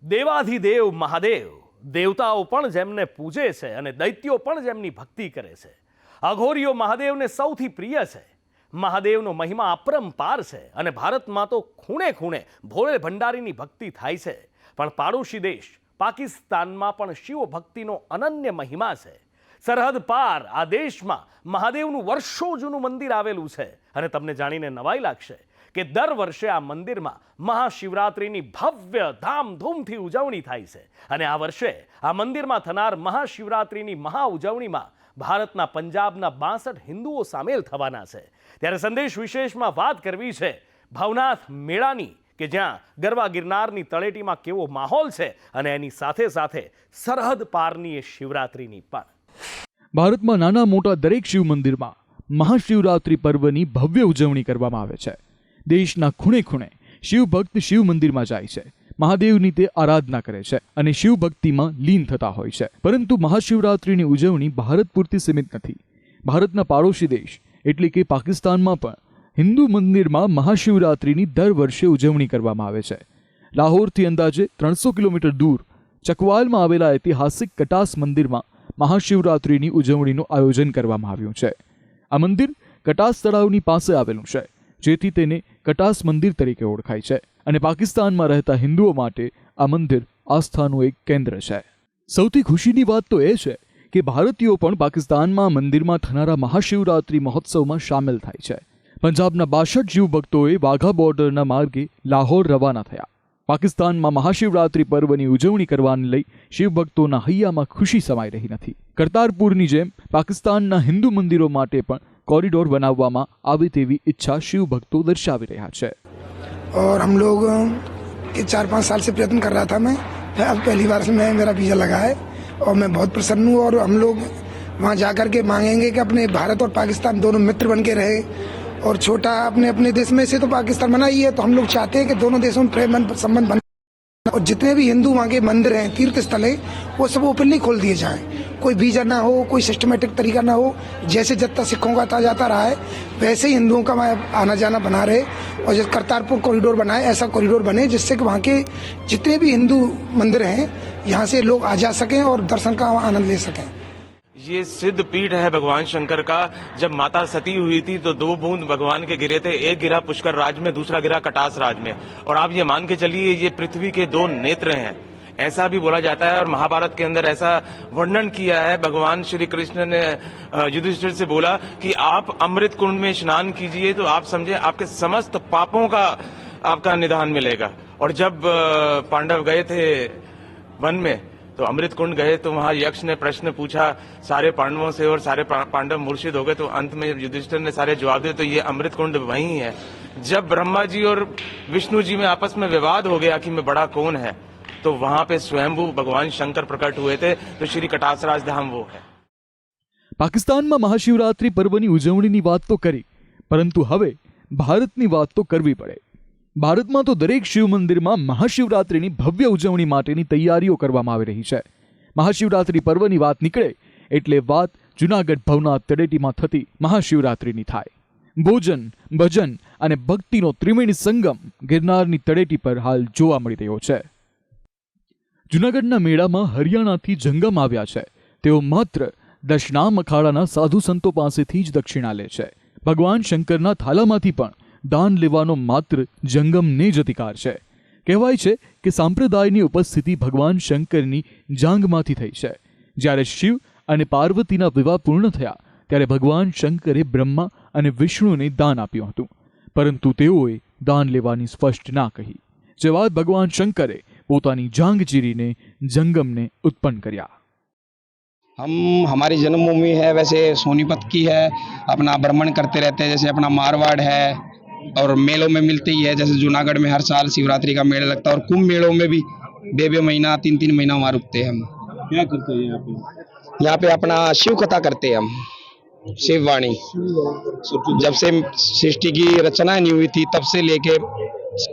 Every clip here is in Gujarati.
દેવાધિદેવ મહાદેવ દેવતાઓ પણ જેમને પૂજે છે અને દૈત્યો પણ જેમની ભક્તિ કરે છે. અઘોરીઓ મહાદેવને સૌથી પ્રિય છે. મહાદેવનો મહિમા અપરંપાર છે અને ભારતમાં તો ખૂણે ખૂણે ભોળે ભંડારીની ભક્તિ થાય છે. પણ પાડોશી દેશ પાકિસ્તાનમાં પણ શિવ ભક્તિનો અનન્ય મહિમા છે. સરહદ પાર આ દેશમાં મહાદેવનું વર્ષો જૂનું મંદિર આવેલું છે અને તમને જાણીને નવાઈ લાગશે કે દર વર્ષે આ મંદિરમાં મહાશિવરાત્રિની ભવ્ય ધામધૂમથી ઉજવણી થાય છે. અને આ વર્ષે આ મંદિરમાં થનાર મહાશિવરાત્રિની મહા ઉજવણીમાં ભારતના પંજાબના 62 હિન્દુઓ સામેલ થવાના છે. ત્યારે સંદેશ વિશેષમાં વાત કરવી છે ભવનાથ મેળાની, કે જ્યાં ગરવા ગિરનારની તળેટીમાં કેવો માહોલ છે અને એની સાથે સાથે સરહદ પારની એ શિવરાત્રિની પણ. ભારતમાં નાના મોટા દરેક શિવ મંદિરમાં મહાશિવરાત્રિ પર્વની ભવ્ય ઉજવણી કરવામાં આવે છે. દેશના ખૂણે ખૂણે શિવ ભક્ત શિવ મંદિરમાં જાય છે, મહાદેવની તે આરાધના કરે છે અને શિવ ભક્તિમાં લીન થતા હોય છે. પરંતુ મહાશિવરાત્રિની ઉજવણી ભારત પૂરતી સીમિત નથી. ભારતના પાડોશી દેશ એટલે કે પાકિસ્તાનમાં પણ હિન્દુ મંદિરમાં મહાશિવરાત્રિની દર વર્ષે ઉજવણી કરવામાં આવે છે. લાહોરથી અંદાજે 300 કિલોમીટર દૂર ચકવાલમાં આવેલા ઐતિહાસિક કટાસ મંદિરમાં મહાશિવરાત્રિની ઉજવણીનું આયોજન કરવામાં આવ્યું છે. આ મંદિર કટાસ તળાવની પાસે આવેલું છે, જેથી તેને કટાસ મંદિર તરીકે ઓળખાય છે અને પાકિસ્તાનમાં રહેતા હિન્દુઓ માટે આ મંદિર આસ્થાનું એક કેન્દ્ર છે. સૌથી ખુશીની વાત તો એ છે કે ભારતીયો પણ પાકિસ્તાનમાં મંદિરમાં થનારા મહાશિવરાત્રિ મહોત્સવમાં સામેલ થાય છે. પંજાબના 62 શિવ ભક્તોએ વાઘા બોર્ડરના માર્ગે લાહોર રવાના થયા. પાકિસ્તાનમાં મહાશિવરાત્રિ પર્વની ઉજવણી કરવાને લઈ શિવભક્તોના હૈયામાં ખુશી સમાઈ રહી નથી. કરતારપુરની જેમ પાકિસ્તાનના હિન્દુ મંદિરો માટે પણ कॉरिडोर बनावવામાં આવે તેવી ઈચ્છા शिव भक्तों दर्शावी रहा है. और हम लोग 4-5 साल से प्रयत्न कर रहा था मैं, अब पहली बार से मैं मेरा वीज़ा लगा है और मैं बहुत प्रसन्न हूँ. और हम लोग वहाँ जाकर के मांगेंगे कि अपने भारत और पाकिस्तान दोनों मित्र बन के रहे. और छोटा अपने अपने देश में से तो पाकिस्तान बना ही है, तो हम लोग चाहते हैं कि दोनों देशों में प्रेम संबंध बने और जितने भी हिंदू वहाँ के मंदिर हैं, तीर्थ स्थल है, वो सब ओपनली खोल दिए जाएं. कोई वीजा ना हो, कोई सिस्टमेटिक तरीका ना हो. जैसे जत्था सिखों का आता जाता रहा है वैसे ही हिंदुओं का आना जाना बना रहे. और जैसे करतारपुर कॉरिडोर बनाए, ऐसा कॉरिडोर बने जिससे कि वहाँ के जितने भी हिंदू मंदिर हैं यहाँ से लोग आ जा सकें और दर्शन का आनंद ले सकें. ये सिद्ध पीठ है भगवान शंकर का. जब माता सती हुई थी तो 2 बूंद भगवान के गिरे थे. एक गिरा पुष्कर राज में, दूसरा गिरा कटास राज में. और आप ये मान के चलिए ये पृथ्वी के 2 नेत्र हैं, ऐसा भी बोला जाता है. और महाभारत के अंदर ऐसा वर्णन किया है. भगवान श्री कृष्ण ने युधिष्ठिर से बोला कि आप अमृत कुंड में स्नान कीजिए तो आप समझे आपके समस्त पापों का आपका निदान मिलेगा. और जब पांडव गए थे वन में तो अमृत कुंड गए तो वहां यक्ष ने प्रश्न पूछा सारे पांडवों से और सारे पांडव मूर्छित हो गए. तो अंत में युधिष्ठिर ने सारे जवाब दिए तो ये अमृत कुंड वही है. जब ब्रह्मा जी और विष्णु जी में आपस में विवाद हो गया कि मैं बड़ा कौन है, तो वहां पे स्वयंभू भगवान शंकर प्रकट हुए थे. तो श्री कटासराज धाम वो है. પાકિસ્તાનમાં મહાશિવરાત્રિ પર્વની ઉજવણીની વાત તો કરી, પરંતુ હવે ભારતની વાત તો કરવી પડે. ભારતમાં તો દરેક શિવ મંદિરમાં મહાશિવરાત્રિની ભવ્ય ઉજવણી માટેની તૈયારીઓ કરવામાં આવી રહી છે. મહાશિવરાત્રિ પર્વની વાત નીકળે એટલે વાત જૂનાગઢ ભવનાથ તળેટીમાં થતી મહાશિવરાત્રિની થાય. ભોજન, ભજન અને ભક્તિનો ત્રિવેણી સંગમ ગિરનારની તળેટી પર હાલ જોવા મળી રહ્યો છે. જૂનાગઢના મેળામાં હરિયાણાથી જંગમ આવ્યા છે. તેઓ માત્ર દશનામ અખાડાના સાધુ સંતો પાસેથી જ દક્ષિણા લે છે. ભગવાન શંકરના થાલામાંથી પણ દાન લેવાનો માત્ર જંગમને જ અધિકાર છે. કહેવાય છે કે સંપ્રદાયની ઉપસ્થિતિ ભગવાન શંકરની જાંગમાંથી થઈ છે. જ્યારે શિવ અને પાર્વતીના વિવાહ પૂર્ણ થયા ત્યારે ભગવાન શંકરે બ્રહ્મા અને વિષ્ણુને દાન આપ્યું હતું, પરંતુ તેઓએ દાન લેવાની સ્પષ્ટ ના કહી. જે વાત ભગવાન શંકરે પોતાની જાંગ ચીરીને જંગમને ઉત્પન્ન કર્યા. हम हमारी जन्मभूमि है वैसे सोनीपत की है, अपना भ्रमण करते रहते हैं. जैसे अपना मारवाड़ है और मेलों में मिलते ही है. जैसे जूनागढ़ में हर साल शिवरात्रि का मेला लगता है और कुंभ मेलों में भी 2 महीना 3 महीना वहाँ रुकते हैं. हम क्या करते हैं यहाँ पे अपना शिव कथा करते हैं हम, शिववाणी. जब से सृष्टि की रचना नहीं हुई थी तब से लेके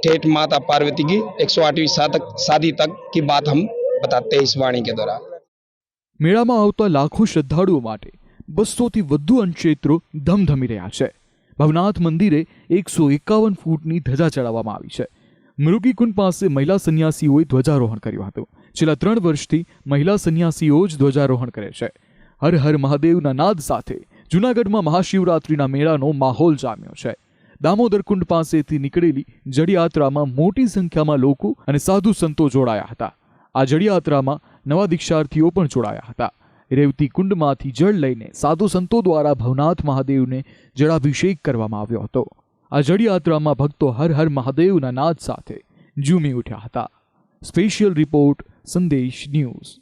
ठेठ माता पार्वती की 108वीं शादी तक की बात हम बताते हैं इस वाणी के द्वारा. મેળામાં આવતા લાખો શ્રદ્ધાળુઓ માટે 200થી વધુ અન્નક્ષેત્રો ધમધમી રહ્યા છે. ભવનાથ મંદિરે 151 ફૂટની ધજા ચડાવવામાં આવી છે. મૃગીકુંડ પાસે મહિલા સંન્યાસીઓએ ધ્વજારોહણ કર્યું હતું. છેલ્લા 3 વર્ષથી મહિલા સંન્યાસીઓ જ ધ્વજારોહણ કરે છે. હર હર મહાદેવના નાદ સાથે જૂનાગઢમાં મહાશિવરાત્રિના મેળાનો માહોલ જામ્યો છે. દામોદર કુંડ પાસેથી નીકળેલી જળયાત્રામાં મોટી સંખ્યામાં લોકો અને સાધુ સંતો જોડાયા હતા. આ જળયાત્રામાં નવા દીક્ષાર્થીઓ પણ જોડાયા હતા. રેવતી કુંડમાંથી જળ લઈને સાધુ સંતો દ્વારા ભવનાથ મહાદેવને જળાભિષેક કરવામાં આવ્યો હતો. આ જળયાત્રામાં ભક્તો હર હર મહાદેવના નાદ સાથે ઝૂમી ઉઠ્યા હતા. સ્પેશિયલ રિપોર્ટ સંદેશ ન્યૂઝ.